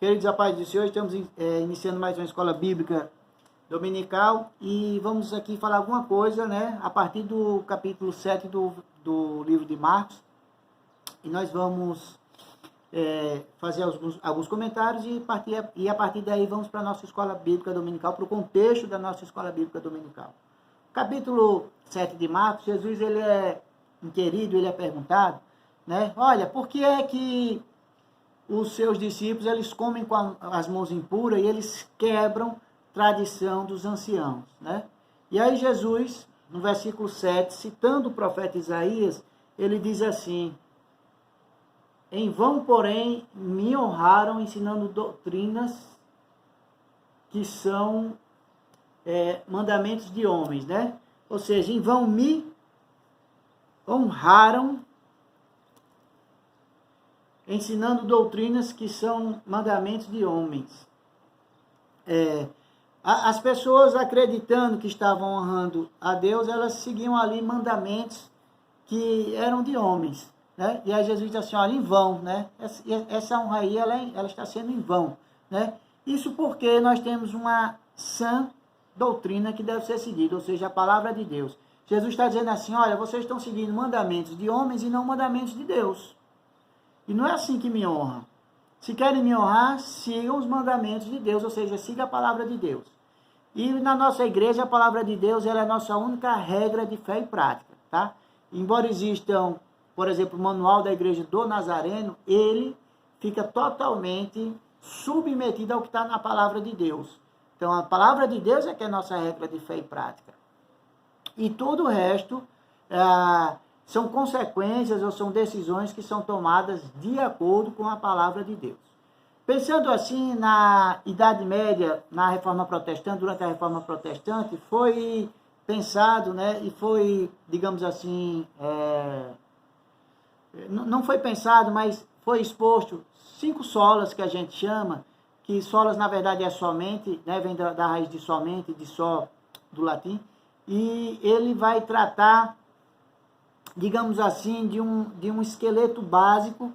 Queridos, a paz do Senhor, estamos iniciando mais uma escola bíblica dominical e vamos aqui falar alguma coisa, né, a partir do capítulo 7 do livro de Marcos. E nós vamos fazer alguns comentários e a partir daí vamos para a nossa escola bíblica dominical, para o contexto da nossa escola bíblica dominical. Capítulo 7 de Marcos, Jesus ele é inquirido, ele é perguntado, né, olha, por que é que os seus discípulos, eles comem com as mãos impuras e eles quebram tradição dos anciãos, né? E aí Jesus, no versículo 7, citando o profeta Isaías, ele diz assim: em vão, porém, me honraram ensinando doutrinas que são mandamentos de homens, né? Ou seja, em vão me honraram ensinando doutrinas que são mandamentos de homens. As pessoas acreditando que estavam honrando a Deus, elas seguiam ali mandamentos que eram de homens, né? E aí Jesus diz assim, olha, em vão, né? Essa honra aí, ela está sendo em vão, né? Isso porque nós temos uma sã doutrina que deve ser seguida, ou seja, a palavra de Deus. Jesus está dizendo assim, olha, vocês estão seguindo mandamentos de homens e não mandamentos de Deus. E não é assim que me honram. Se querem me honrar, sigam os mandamentos de Deus, ou seja, siga a palavra de Deus. E na nossa igreja, a palavra de Deus ela é a nossa única regra de fé e prática, tá? Embora existam, por exemplo, o manual da igreja do Nazareno, ele fica totalmente submetido ao que está na palavra de Deus. Então, a palavra de Deus é que é a nossa regra de fé e prática. E todo o resto são consequências ou são decisões que são tomadas de acordo com a palavra de Deus. Pensando assim, na Idade Média, na Reforma Protestante, durante a Reforma Protestante, foi pensado, né, e foi, digamos assim, não foi pensado, mas foi exposto 5 solas que a gente chama, que solas na verdade é somente, né, vem da raiz de somente, de só, do latim, e ele vai tratar, digamos assim, de um esqueleto básico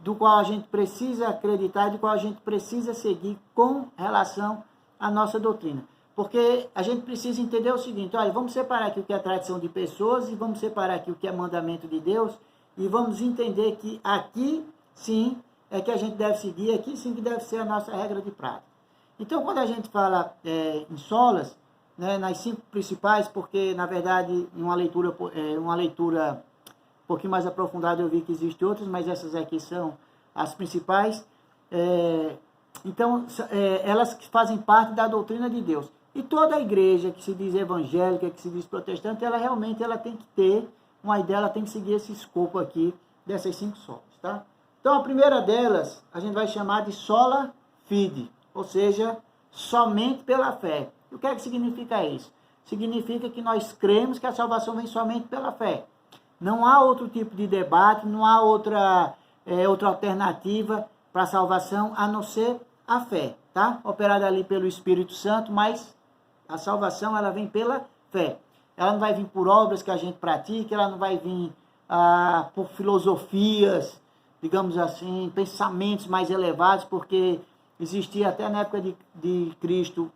do qual a gente precisa acreditar, do qual a gente precisa seguir com relação à nossa doutrina. Porque a gente precisa entender o seguinte, olha, vamos separar aqui o que é tradição de pessoas e vamos separar aqui o que é mandamento de Deus e vamos entender que aqui, sim, é que a gente deve seguir, aqui sim que deve ser a nossa regra de prática. Então, quando a gente fala em solas, né, nas 5 principais, porque, na verdade, em uma leitura um pouquinho mais aprofundada, eu vi que existem outras, mas essas aqui são as principais. Então, elas fazem parte da doutrina de Deus. E toda a igreja que se diz evangélica, que se diz protestante, ela realmente tem que ter uma ideia, ela tem que seguir esse escopo aqui dessas 5 solas, tá? Então, a primeira delas, a gente vai chamar de sola fide, ou seja, somente pela fé. E o que é que significa isso? Significa que nós cremos que a salvação vem somente pela fé. Não há outro tipo de debate, não há outra alternativa para a salvação, a não ser a fé, tá? Operada ali pelo Espírito Santo, mas a salvação, ela vem pela fé. Ela não vai vir por obras que a gente pratica, ela não vai vir por filosofias, digamos assim, pensamentos mais elevados, porque existia até na época de Cristo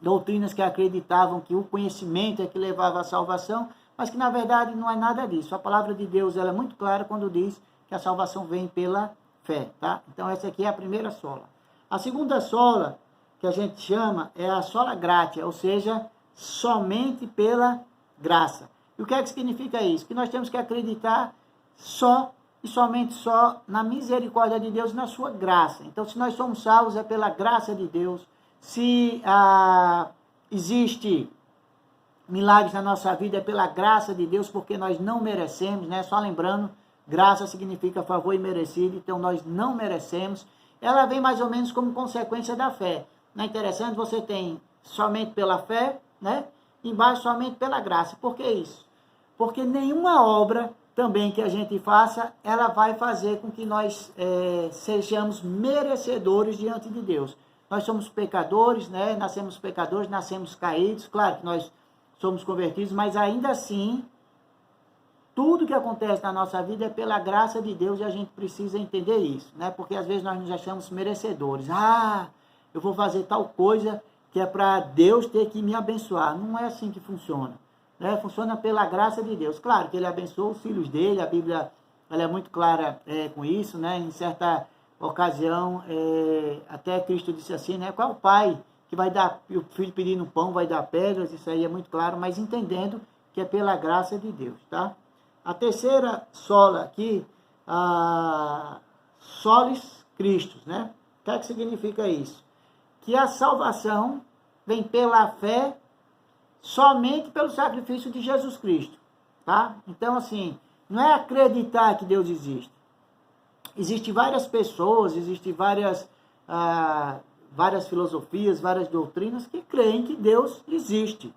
doutrinas que acreditavam que o conhecimento é que levava à salvação, mas que na verdade não é nada disso. A palavra de Deus ela é muito clara quando diz que a salvação vem pela fé, tá? Então essa aqui é a primeira sola. A segunda sola que a gente chama é a sola gratia, ou seja, somente pela graça. E o que é que significa isso? Que nós temos que acreditar só e somente só na misericórdia de Deus, na sua graça. Então, se nós somos salvos, é pela graça de Deus. Se existe milagres na nossa vida, é pela graça de Deus, porque nós não merecemos, né? Só lembrando, graça significa favor imerecido, então nós não merecemos. Ela vem mais ou menos como consequência da fé. Não é interessante? Você tem somente pela fé, né? Embaixo somente pela graça. Por que isso? Porque nenhuma obra também que a gente faça, ela vai fazer com que nós sejamos merecedores diante de Deus. Nós somos pecadores, né? Nascemos pecadores, nascemos caídos. Claro que nós somos convertidos, mas ainda assim tudo que acontece na nossa vida é pela graça de Deus e a gente precisa entender isso, né? Porque às vezes nós nos achamos merecedores. Eu vou fazer tal coisa que é para Deus ter que me abençoar. Não é assim que funciona, né? Funciona pela graça de Deus. Claro que ele abençoa os filhos dele, a Bíblia ela é muito clara com isso, né? Em certa ocasião, até Cristo disse assim, né? Qual é o pai que vai dar, o filho pedindo pão vai dar pedras? Isso aí é muito claro, mas entendendo que é pela graça de Deus, tá? A terceira sola aqui, solis Christus, né? O que é que significa isso? Que a salvação vem pela fé somente pelo sacrifício de Jesus Cristo, tá? Então, assim, não é acreditar que Deus existe. Existem várias pessoas, existem várias filosofias, várias doutrinas que creem que Deus existe.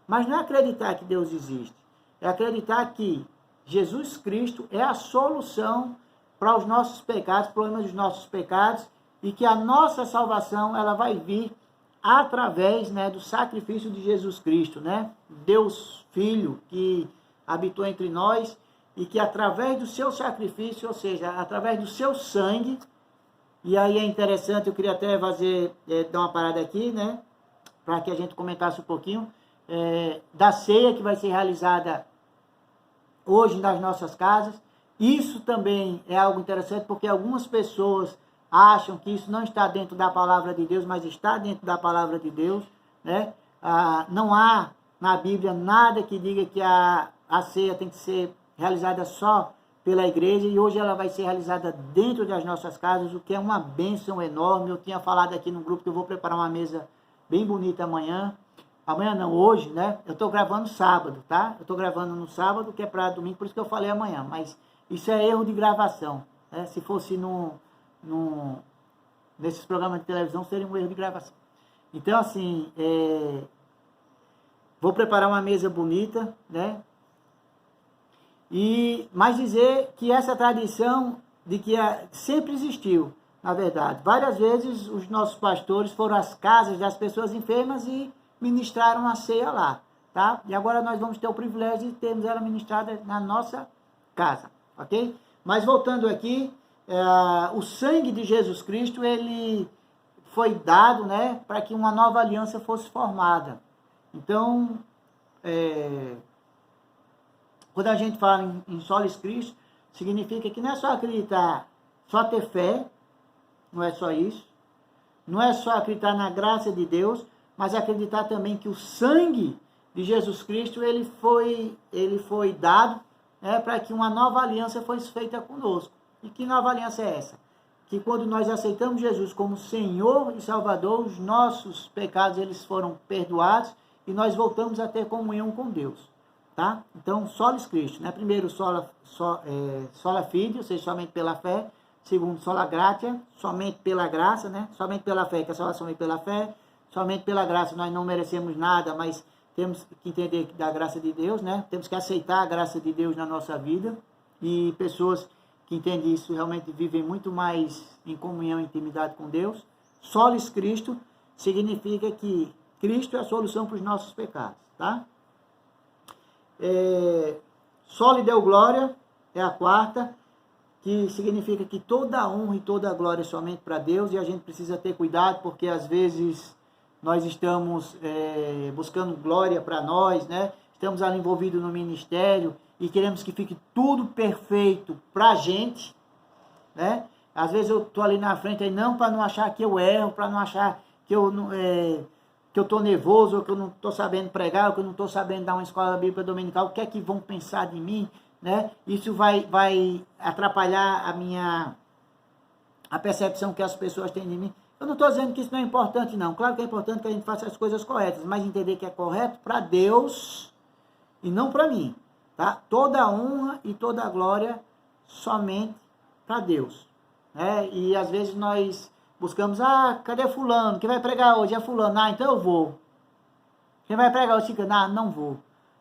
Mas não é acreditar que Deus existe. É acreditar que Jesus Cristo é a solução para os nossos pecados, problemas dos nossos pecados, e que a nossa salvação ela vai vir através, né, do sacrifício de Jesus Cristo, né? Deus Filho que habitou entre nós e que através do seu sacrifício, ou seja, através do seu sangue, e aí é interessante, eu queria até dar uma parada aqui, né, para que a gente comentasse um pouquinho, da ceia que vai ser realizada hoje nas nossas casas. Isso também é algo interessante, porque algumas pessoas acham que isso não está dentro da palavra de Deus, mas está dentro da palavra de Deus, né? Não há na Bíblia nada que diga que a ceia tem que ser realizada só pela igreja, e hoje ela vai ser realizada dentro das nossas casas, o que é uma bênção enorme. Eu tinha falado aqui no grupo que eu vou preparar uma mesa bem bonita amanhã não, hoje, né? Eu estou gravando sábado, tá? Eu estou gravando no sábado, que é para domingo, por isso que eu falei amanhã, mas isso é erro de gravação, né? Se fosse nesses programas de televisão, seria um erro de gravação. Então, assim, vou preparar uma mesa bonita, né? Mas dizer que essa tradição de que sempre existiu, na verdade. Várias vezes os nossos pastores foram às casas das pessoas enfermas e ministraram a ceia lá, tá? E agora nós vamos ter o privilégio de termos ela ministrada na nossa casa, ok? Mas voltando aqui, o sangue de Jesus Cristo, ele foi dado, né, para que uma nova aliança fosse formada. Então, quando a gente fala em solis Cristo, significa que não é só acreditar, só ter fé, não é só isso, não é só acreditar na graça de Deus, mas acreditar também que o sangue de Jesus Cristo, ele foi dado, né, para que uma nova aliança fosse feita conosco. E que nova aliança é essa? Que quando nós aceitamos Jesus como Senhor e Salvador, os nossos pecados eles foram perdoados e nós voltamos a ter comunhão com Deus. Tá? Então, solis Cristo, né? Primeiro, sola fide, ou seja, somente pela fé. Segundo, sola gratia, somente pela graça, né? Somente pela fé, que a salvação vem pela fé. Somente pela graça, nós não merecemos nada, mas temos que entender da graça de Deus, né? Temos que aceitar a graça de Deus na nossa vida. E pessoas que entendem isso realmente vivem muito mais em comunhão e intimidade com Deus. Solis Cristo significa que Cristo é a solução para os nossos pecados, tá? Soli Deo Glória é a quarta, que significa que toda a honra e toda a glória é somente para Deus, e a gente precisa ter cuidado, porque às vezes nós estamos buscando glória para nós, né? Estamos ali envolvidos no ministério e queremos que fique tudo perfeito para a gente, né? Às vezes eu estou ali na frente, aí não, para não achar que eu erro, para não achar que eu estou nervoso, ou que eu não estou sabendo pregar, ou que eu não estou sabendo dar uma escola bíblica dominical, o que é que vão pensar de mim, né? Isso vai atrapalhar a percepção que as pessoas têm de mim. Eu não estou dizendo que isso não é importante, não. Claro que é importante que a gente faça as coisas corretas, mas entender que é correto para Deus e não para mim, tá? Toda a honra e toda a glória somente para Deus, né? E às vezes nós buscamos, cadê fulano? Quem vai pregar hoje é fulano. Então eu vou. Quem vai pregar hoje fica, não vou.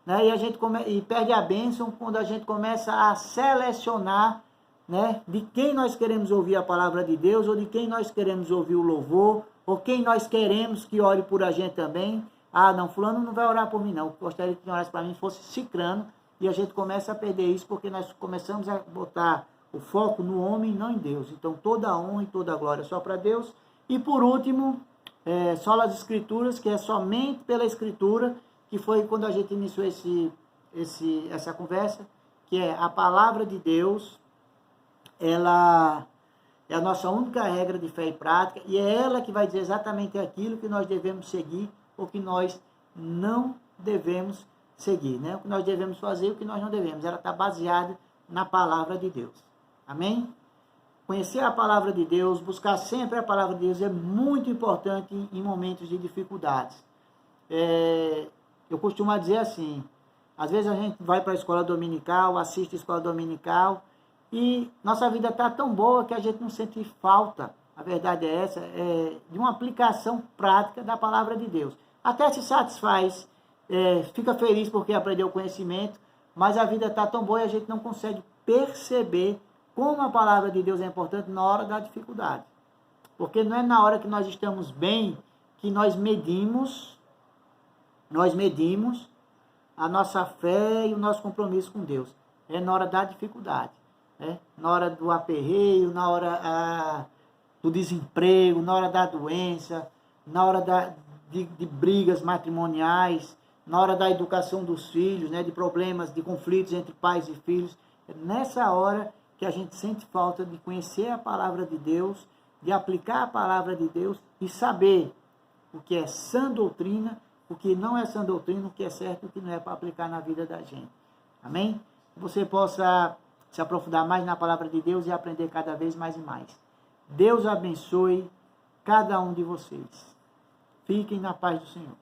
Né? E a gente perde a bênção quando a gente começa a selecionar, né, de quem nós queremos ouvir a palavra de Deus, ou de quem nós queremos ouvir o louvor, ou quem nós queremos que ore por a gente também. Não, fulano não vai orar por mim, não. Eu gostaria que quem orasse para mim fosse cicrano, e a gente começa a perder isso porque nós começamos a botar o foco no homem e não em Deus. Então toda a honra e toda a glória é só para Deus. E por último, sola as Escrituras, que é somente pela Escritura, que foi quando a gente iniciou essa conversa, que é a palavra de Deus, ela é a nossa única regra de fé e prática, e é ela que vai dizer exatamente aquilo que nós devemos seguir ou que nós não devemos seguir, né? O que nós devemos fazer e o que nós não devemos. Ela está baseada na palavra de Deus. Amém? Conhecer a palavra de Deus, buscar sempre a palavra de Deus é muito importante em momentos de dificuldades. Eu costumo dizer assim, às vezes a gente vai para a escola dominical, assiste a escola dominical, e nossa vida está tão boa que a gente não sente falta, a verdade é essa, de uma aplicação prática da palavra de Deus. Até se satisfaz, fica feliz porque aprendeu conhecimento, mas a vida está tão boa e a gente não consegue perceber como a palavra de Deus é importante na hora da dificuldade. Porque não é na hora que nós estamos bem que nós medimos a nossa fé e o nosso compromisso com Deus. É na hora da dificuldade, na hora do aperreio, na hora do desemprego, na hora da doença, na hora de brigas matrimoniais, na hora da educação dos filhos, de problemas, de conflitos entre pais e filhos. É nessa hora que a gente sente falta de conhecer a palavra de Deus, de aplicar a palavra de Deus e saber o que é sã doutrina, o que não é sã doutrina, o que é certo e o que não é para aplicar na vida da gente. Amém? Que você possa se aprofundar mais na palavra de Deus e aprender cada vez mais e mais. Deus abençoe cada um de vocês. Fiquem na paz do Senhor.